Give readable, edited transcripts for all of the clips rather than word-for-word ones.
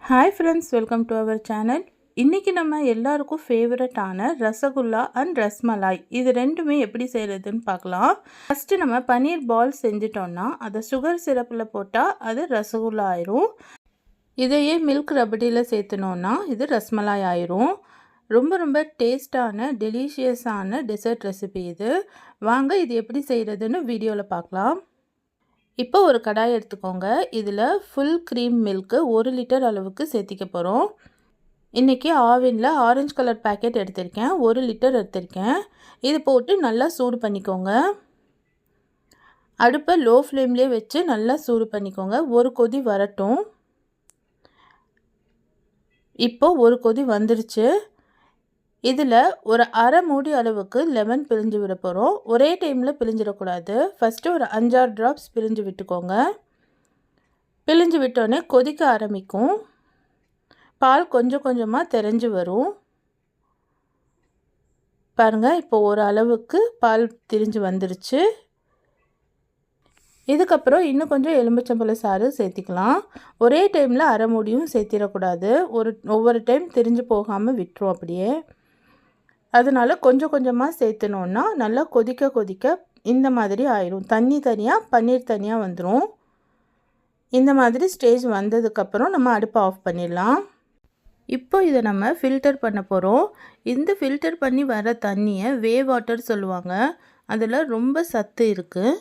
Hi friends, welcome to our channel. இன்றைக்கி நம்ம எல்லாருக்கும் ஃபேவரட்டான ரசகுல்லா அண்ட் ரஸ்மலாய் இது ரெண்டுமே எப்படி செய்கிறதுன்னு பார்க்கலாம். ஃபஸ்ட்டு நம்ம பன்னீர் பால் செஞ்சிட்டோன்னா அதை சுகர் சிரப்பில் போட்டால் அது ரசகுல்லா ஆயிரும். இதையே மில்க் ரபடியில் சேர்த்துனோன்னா இது ரஸ்மலாய் ஆயிரும். ரொம்ப ரொம்ப டேஸ்டான டெலிஷியஸான டெசர்ட் ரெசிபி இது. வாங்க இது எப்படி செய்கிறதுன்னு வீடியோவில் பார்க்கலாம். இப்போ ஒரு கடாய் எடுத்துக்கோங்க. இதில் ஃபுல் க்ரீம் மில்க்கு 1 லிட்டர் அளவுக்கு சேர்த்திக்க போகிறோம். இன்றைக்கி ஆவினில் ஆரஞ்சு கலர் பேக்கெட் எடுத்திருக்கேன், 1 லிட்டர் எடுத்திருக்கேன். இது போட்டு நல்லா சூடு பண்ணிக்கோங்க. அடுப்பை லோ ஃப்ளேம்லேயே வச்சு நல்லா சூடு பண்ணிக்கோங்க. ஒரு கொதி வரட்டும். இப்போ ஒரு கொதி வந்துருச்சு. இதில் ஒரு அரை மூடி அளவுக்கு லெமன் பிழிஞ்சு விட போகிறோம். ஒரே டைமில் பிழிஞ்சிடக்கூடாது. ஃபஸ்ட்டு ஒரு 5-6 ட்ராப்ஸ் பிழிஞ்சு விட்டுக்கோங்க. பிழிஞ்சு விட்டோடனே கொதிக்க ஆரம்பிக்கும். பால் கொஞ்சம் கொஞ்சமாக தெரிஞ்சு வரும். பாருங்கள், இப்போ ஒரு அளவுக்கு பால் திரிஞ்சு வந்துருச்சு. இதுக்கப்புறம் இன்னும் கொஞ்சம் எலுமிச்சம்பழ சாறு சேர்த்திக்கலாம். ஒரே டைமில் அரை மூடியும் சேர்த்திடக்கூடாது. ஒவ்வொரு டைம் திரிஞ்சு போகாமல் விட்டுரும் அப்படியே. அதனால் கொஞ்சம் கொஞ்சமாக சேர்த்துனோன்னா நல்லா கொதிக்க கொதிக்க இந்த மாதிரி ஆயிரும். தண்ணி தனியாக பன்னீர் தனியாக வந்துடும். இந்த மாதிரி ஸ்டேஜ் வந்ததுக்கப்புறம் நம்ம அடுப்பை ஆஃப் பண்ணிடலாம். இப்போ இதை நம்ம ஃபில்டர் பண்ண போகிறோம். இந்த ஃபில்டர் பண்ணி வர தண்ணியை வே வாட்டர் சொல்லுவாங்க. அதில் ரொம்ப சத்து இருக்குது.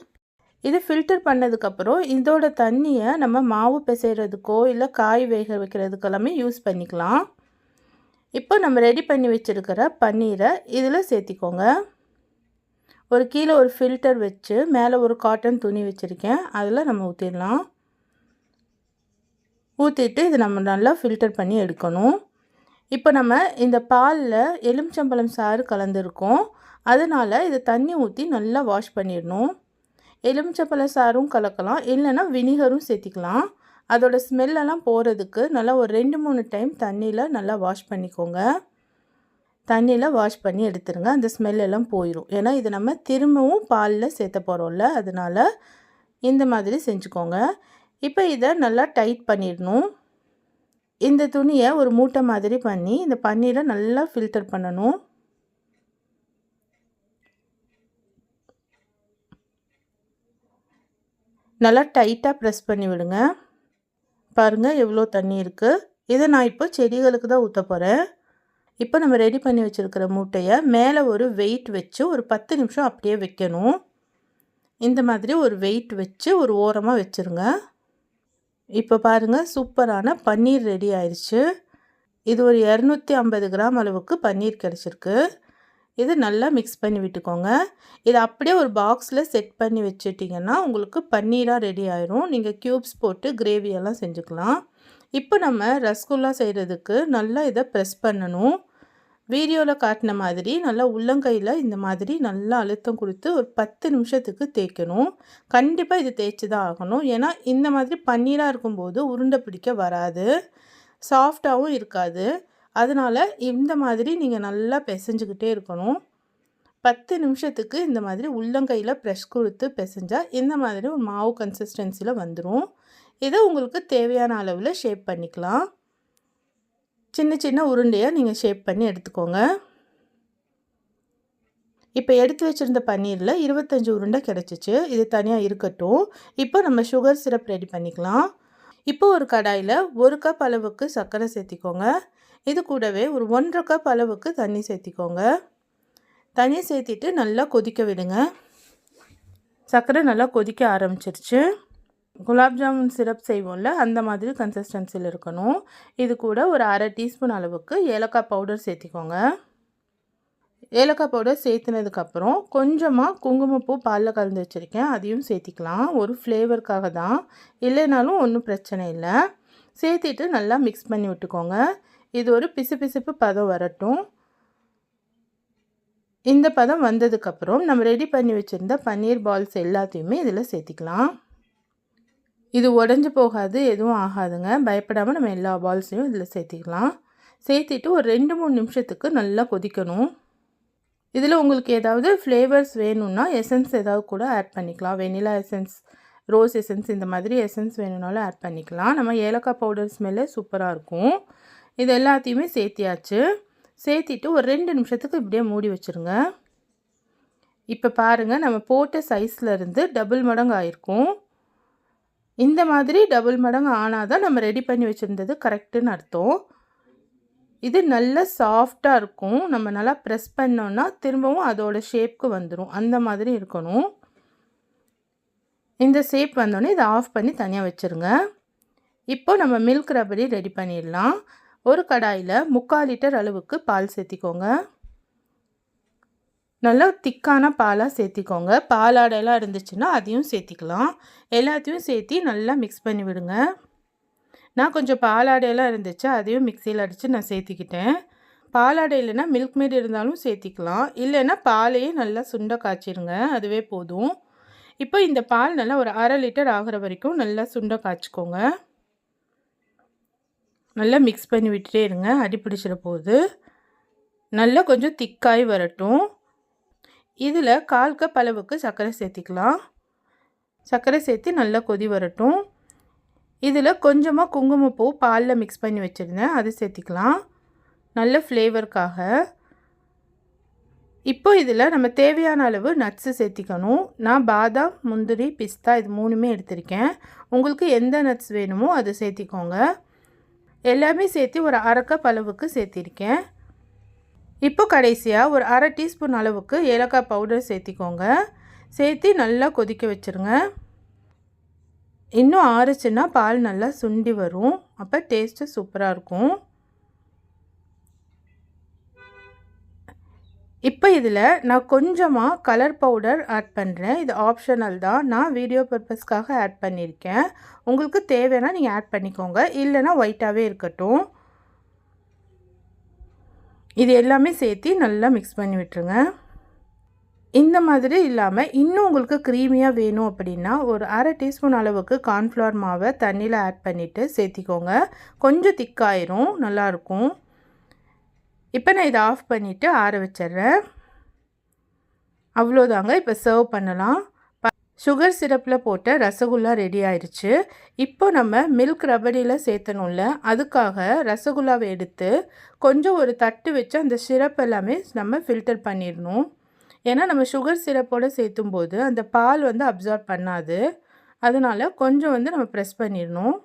இது ஃபில்டர் பண்ணதுக்கப்புறம் இதோட தண்ணியை நம்ம மாவு பிசைகிறதுக்கோ இல்லை காய் வேக வைக்கிறதுக்கெல்லாமே யூஸ் பண்ணிக்கலாம். இப்போ நம்ம ரெடி பண்ணி வச்சுருக்கிற பன்னீரை இதில் சேர்த்திக்கோங்க. கீழே ஒரு ஃபில்டர் வச்சு மேலே ஒரு காட்டன் துணி வச்சுருக்கேன், அதில் நம்ம ஊற்றிடலாம். ஊற்றிட்டு இது நம்ம நல்லா ஃபில்டர் பண்ணி எடுக்கணும். இப்போ நம்ம இந்த பாலில் எலுமிச்சம்பழம் சாறு கலந்துருக்கோம். அதனால் இதை தண்ணி ஊற்றி நல்லா வாஷ் பண்ணிடணும். எலுமிச்சம்பழம் சாரும் கலக்கலாம், இல்லைன்னா வினிகரும் சேர்த்திக்கலாம். அதோட ஸ்மெல்லெல்லாம் போகிறதுக்கு நல்லா ஒரு 2-3 டைம் தண்ணியில் நல்லா வாஷ் பண்ணிக்கோங்க. தண்ணியில் வாஷ் பண்ணி எடுத்துருங்க. அந்த ஸ்மெல்லெல்லாம் போயிடும். ஏன்னா இது நம்ம திரும்பவும் பாலில் சேர்த்த போகிறோம்ல, அதனால் இந்த மாதிரி செஞ்சுக்கோங்க. இப்போ இதை நல்லா டைட் பண்ணிடணும். இந்த துணியை ஒரு மூட்டை மாதிரி பண்ணி இந்த பன்னீரை நல்லா ஃபில்டர் பண்ணணும். நல்லா டைட்டாக ப்ரெஸ் பண்ணி விடுங்க. பாருங்கள் எவ்வளோ தண்ணி இருக்குது. இதை நான் இப்போ செடிகளுக்கு தான் ஊற்ற போகிறேன். இப்போ நம்ம ரெடி பண்ணி வச்சுருக்கிற மூட்டையை மேலே ஒரு வெயிட் வச்சு ஒரு 10 நிமிஷம் அப்படியே வைக்கணும். இந்த மாதிரி ஒரு வெயிட் வச்சு ஒரு ஓரமாக வச்சுருங்க. இப்போ பாருங்கள், சூப்பரான பன்னீர் ரெடி ஆயிடுச்சு. இது ஒரு 250 கிராம் அளவுக்கு பன்னீர் கிடச்சிருக்கு. இது நல்லா மிக்ஸ் பண்ணி விட்டுக்கோங்க. இதை அப்படியே ஒரு பாக்ஸில் செட் பண்ணி வச்சுட்டிங்கன்னா உங்களுக்கு பன்னீராக ரெடி ஆயிரும். நீங்கள் க்யூப்ஸ் போட்டு கிரேவியெல்லாம் செஞ்சுக்கலாம். இப்போ நம்ம ரசகுல்லா செய்கிறதுக்கு நல்லா இதை ப்ரெஸ் பண்ணணும். வீடியோவில் காட்டின மாதிரி நல்லா உள்ளங்கையில் இந்த மாதிரி நல்லா அழுத்தம் கொடுத்து ஒரு 10 நிமிஷத்துக்கு தேய்க்கணும். கண்டிப்பாக இது தேய்ச்சி தான் ஆகணும். ஏன்னா இந்த மாதிரி பன்னீராக இருக்கும்போது உருண்டை பிடிக்க வராது, சாஃப்டாகவும் இருக்காது. அதனால் இந்த மாதிரி நீங்கள் நல்லா பிசைஞ்சுக்கிட்டே இருக்கணும். 10 நிமிஷத்துக்கு இந்த மாதிரி உள்ளங்கையில் ப்ரெஷ் கொடுத்து பிசைஞ்சால் இந்த மாதிரி ஒரு மாவு கன்சிஸ்டன்சியில் வந்துடும். இதை உங்களுக்கு தேவையான அளவில் ஷேப் பண்ணிக்கலாம். சின்ன சின்ன உருண்டையாக நீங்கள் ஷேப் பண்ணி எடுத்துக்கோங்க. இப்போ எடுத்து வச்சுருந்த பன்னீரில் 25 உருண்டை கிடச்சிச்சு. இது தனியாக இருக்கட்டும். இப்போ நம்ம சுகர் சிரப் ரெடி பண்ணிக்கலாம். இப்போ ஒரு கடாயில் 1 கப் அளவுக்கு சர்க்கரை சேர்த்திக்கோங்க. இது கூடவே ஒரு 1.5 கப் அளவுக்கு தண்ணி சேர்த்திக்கோங்க. தண்ணி சேர்த்திட்டு நல்லா கொதிக்க விடுங்க. சர்க்கரை நல்லா கொதிக்க ஆரம்பிச்சிருச்சு. குலாப் ஜாமுன் சிரப் செய்வோம்ல, அந்த மாதிரி கன்சிஸ்டன்சியில் இருக்கணும். இது கூட ஒரு அரை டீஸ்பூன் அளவுக்கு ஏலக்காய் பவுடர் சேர்த்திக்கோங்க. ஏலக்காய் பவுடர் சேர்த்துனதுக்கப்புறம் கொஞ்சமாக குங்குமப்பூ பாலில் கலந்து வச்சுருக்கேன், அதையும் சேர்த்திக்கலாம். ஒரு ஃப்ளேவருக்காக தான், இல்லைனாலும் ஒன்றும் பிரச்சனை இல்லை. சேர்த்திட்டு நல்லா மிக்ஸ் பண்ணி விட்டுக்கோங்க. இது ஒரு பிசுபிசுப்பு பதம் வரட்டும். இந்த பதம் வந்ததுக்கப்புறம் நம்ம ரெடி பண்ணி வச்சுருந்த பன்னீர் பால்ஸ் எல்லாத்தையுமே இதில் சேர்த்திக்கலாம். இது உடஞ்சி போகாது, எதுவும் ஆகாதுங்க, பயப்படாமல் நம்ம எல்லா பால்ஸையும் இதில் சேர்த்திக்கலாம். சேர்த்திட்டு ஒரு 2-3 நிமிஷத்துக்கு நல்லா கொதிக்கணும். இதில் உங்களுக்கு ஏதாவது ஃப்ளேவர்ஸ் வேணும்னா எசன்ஸ் ஏதாவது கூட ஆட் பண்ணிக்கலாம். வெனிலா எசன்ஸ் ரோஸ் எசன்ஸ் இந்த மாதிரி எசன்ஸ் வேணும்னாலும் ஆட் பண்ணிக்கலாம். நம்ம ஏலக்காய் பவுடர் ஸ்மெல்லே சூப்பராக இருக்கும். இது எல்லாத்தையுமே சேர்த்தியாச்சு. சேர்த்திட்டு ஒரு 2 நிமிஷத்துக்கு இப்படியே மூடி வச்சுருங்க. இப்போ பாருங்கள், நம்ம போட்ட சைஸில் இருந்து டபுள் மடங்கு ஆயிருக்கும். இந்த மாதிரி டபுள் மடங்கு ஆனால் தான் நம்ம ரெடி பண்ணி வச்சுருந்தது கரெக்டுன்னு அர்த்தம். இது நல்ல சாஃப்டாக இருக்கும். நம்ம நல்லா ப்ரெஸ் பண்ணோன்னா திரும்பவும் அதோட ஷேப்க்கு வந்துடும். அந்த மாதிரி இருக்கணும். இந்த ஷேப் வந்தோடனே இதை ஆஃப் பண்ணி தனியாக வச்சுருங்க. இப்போ நம்ம மில்க் ரபடி ரெடி பண்ணிடலாம். ஒரு கடாயில் 3/4 லிட்டர் அளவுக்கு பால் சேர்த்திக்கோங்க. நல்லா திக்கான பாலாக சேர்த்திக்கோங்க. பாலாடையெல்லாம் இருந்துச்சுன்னா அதையும் சேர்த்திக்கலாம். எல்லாத்தையும் சேர்த்தி நல்லா மிக்ஸ் பண்ணி விடுங்க. நான் கொஞ்சம் பாலாடையெல்லாம் இருந்துச்சு, அதையும் மிக்சியில் அடித்து நான் சேர்த்திக்கிட்டேன். பாலாடை இல்லைன்னா மில்க் மேட் இருந்தாலும் சேர்த்திக்கலாம். இல்லைன்னா பாலையே நல்லா சுண்ட காய்ச்சிருங்க, அதுவே போதும். இப்போ இந்த பால் நல்லா ஒரு 1/2 லிட்டர் ஆகிற வரைக்கும் நல்லா சுண்ட காய்ச்சிக்கோங்க. நல்லா மிக்ஸ் பண்ணி விட்டுட்டே இருங்க, அடி பிடிச்சிட போகுது. நல்லா கொஞ்சம் திக்காய் வரட்டும். இதில் 1/4 கப் அளவுக்கு சர்க்கரை சேர்த்திக்கலாம். சர்க்கரை சேர்த்து நல்லா கொதி வரட்டும். இதில் கொஞ்சமாக குங்குமப்பூ பாலில் மிக்ஸ் பண்ணி வச்சுருந்தேன், அது சேர்த்திக்கலாம் நல்ல ஃப்ளேவருக்காக. இப்போ இதில் நம்ம தேவையான அளவு நட்ஸு சேர்த்திக்கணும். நான் பாதாம், முந்திரி, பிஸ்தா இது 3மே எடுத்திருக்கேன். உங்களுக்கு எந்த நட்ஸ் வேணுமோ அது சேர்த்திக்கோங்க. எல்லாமே சேர்த்து ஒரு 1/2 கப் அளவுக்கு சேர்த்திருக்கேன். இப்போ கடைசியாக ஒரு 1/2 டீஸ்பூன் அளவுக்கு ஏலக்காய் பவுடர் சேர்த்திக்கோங்க. சேர்த்து நல்லா கொதிக்க வச்சுருங்க. இன்னும் ஆறுச்சுன்னா பால் நல்லா சுண்டி வரும். அப்போ டேஸ்ட்டு சூப்பராக இருக்கும். இப்போ இதில் நான் கொஞ்சமாக கலர் பவுடர் ஆட் பண்ணுறேன். இது ஆப்ஷனல் தான். நான் வீடியோ பர்பஸ்க்காக ஆட் பண்ணியிருக்கேன். உங்களுக்கு தேவைன்னா நீங்கள் ஆட் பண்ணிக்கோங்க, இல்லைன்னா ஒயிட்டாகவே இருக்கட்டும். இது எல்லாமே சேர்த்து நல்லா மிக்ஸ் பண்ணி விட்டுருங்க. இந்த மாதிரி இல்லாமல் இன்னும் உங்களுக்கு க்ரீமியாக வேணும் அப்படின்னா ஒரு 1/2 டீஸ்பூன் அளவுக்கு கார்ன்ஃப்ளவர் மாவை தண்ணியில் ஆட் பண்ணிவிட்டு சேர்த்திக்கோங்க. கொஞ்சம் திக்காயிரும், நல்லாயிருக்கும். இப்போ நான் இதை ஆஃப் பண்ணிவிட்டு ஆற வச்சிட்றேன். அவ்வளோதாங்க. இப்போ சர்வ் பண்ணலாம். சுகர் சிரப்பில் போட்ட ரசகுல்லா ரெடி ஆயிடுச்சு. இப்போ நம்ம மில்க் ரபடியில் சேர்த்தணும்ல, அதுக்காக ரசகுல்லாவை எடுத்து கொஞ்சம் ஒரு தட்டு வச்சு அந்த சிரப் எல்லாமே நம்ம ஃபில்டர் பண்ணிடணும். ஏன்னா நம்ம சுகர் சிரப்போடு சேர்த்தும்போது அந்த பால் வந்து அப்சார்ப் பண்ணாது. அதனால் கொஞ்சம் வந்து நம்ம ப்ரெஸ் பண்ணிடணும்.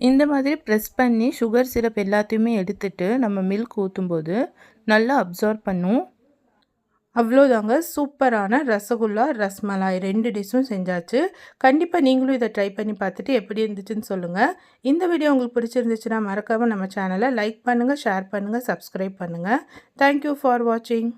இந்த மாதிரி ப்ரெஸ் பண்ணி சுகர் சிரப் எல்லாத்தையுமே எடுத்துட்டு நம்ம மில்க் ஊற்றும்போது நல்லா அப்சார்ப் பண்ணும். அவ்வளோதாங்க, சூப்பரான ரசகுல்லா, ரஸ்மலாய் 2 டிஷ்ஷும் செஞ்சாச்சு. கண்டிப்பாக நீங்களும் இதை ட்ரை பண்ணி பார்த்துட்டு எப்படி இருந்துச்சுன்னு சொல்லுங்கள். இந்த வீடியோ உங்களுக்கு பிடிச்சிருந்துச்சுன்னா மறக்காமல் நம்ம சேனலை லைக் பண்ணுங்கள், ஷேர் பண்ணுங்கள், சப்ஸ்கிரைப் பண்ணுங்கள். தேங்க்யூ ஃபார் வாட்சிங்.